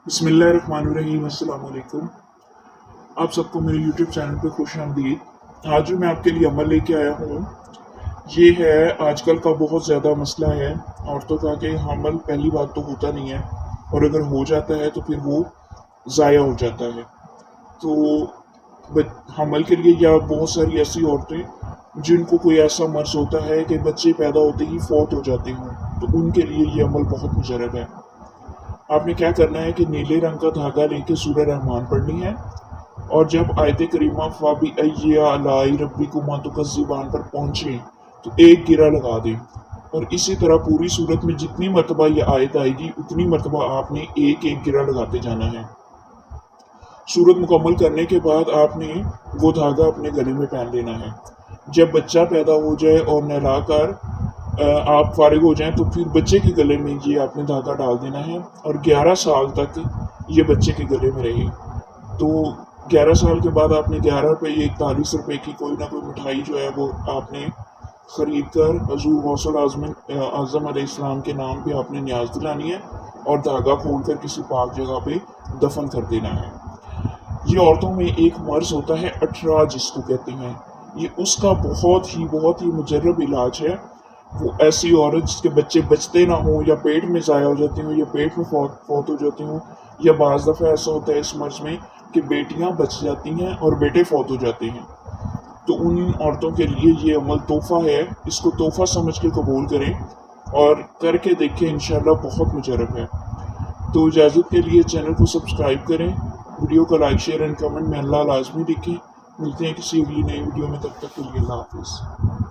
बिस्मिल्लाहिर्रहमानिर्रहीम। अस्सलाम वालेकुम। आप सबको मेरे यूट्यूब चैनल पे खुश आमदीद। आज जो मैं आपके लिए अमल लेके आया हूँ ये है आजकल का बहुत ज़्यादा मसला है औरतों का कि हमल पहली बात तो होता नहीं है, और अगर हो जाता है तो फिर वो ज़ाया हो जाता है। तो हमल के लिए या बहुत सारी ऐसी औरतें जिनको कोई ऐसा मर्ज होता है कि बच्चे पैदा होते ही फौत हो जाते हों, तो उनके लिए ये अमल बहुत मुजरब है। आपने क्या करना है कि नीले रंग का धागा लेके सूरह रहमान पढ़नी है, और जब आयत करीमा फ़ाबी अय्या अलाई रब्बिकुमा तुकज़्ज़िबान पर पहुंचे तो एक गिरा लगा दें, और इसी तरह पूरी सूरत में जितनी मरतबा ये आयत आएगी उतनी मरतबा आपने एक एक गिरा लगाते जाना है। सूरत मुकम्मल करने के बाद आपने वो धागा अपने गले में पहन लेना है। जब बच्चा पैदा हो जाए और नहलाकर आप फारिग हो जाएं तो फिर बच्चे के गले में ये आपने धागा डाल देना है, और 11 साल तक ये बच्चे के गले में रहे। तो 11 साल के बाद आपने 11 रुपये या 41 रुपये की कोई ना कोई मिठाई जो है वो आपने ख़रीद कर हज़ूर गौसुल आज़म अलैहिस्सलाम के नाम पे आपने न्याज दिलानी है, और धागा खोल कर किसी पाक जगह पे दफन कर देना है। ये औरतों में एक मर्ज होता है अठरा, जिसको कहते हैं, ये उसका बहुत ही मुजर्रब इलाज है। वो ऐसी औरत जिसके बच्चे बचते ना हों, या पेट में ज़ाया हो जाते हों, या पेट में फौत हो जाती हों, या बाज़ दफ़ा ऐसा होता है इस मर्ज में कि बेटियां बच जाती हैं और बेटे फौत हो जाते हैं। तो उन औरतों के लिए ये अमल तोहफ़ा है, इसको तोहफ़ा समझ के कबूल करें और करके देखें, इंशाल्लाह बहुत मुजरब है। तो इजाज़त के लिए चैनल को सब्सक्राइब करें, वीडियो को लाइक शेयर एंड कमेंट में अल्लाह लाजमी लिखें। मिलते हैं किसी अगली नई वीडियो में, तब तक के लिए अल्लाह हाफिज़।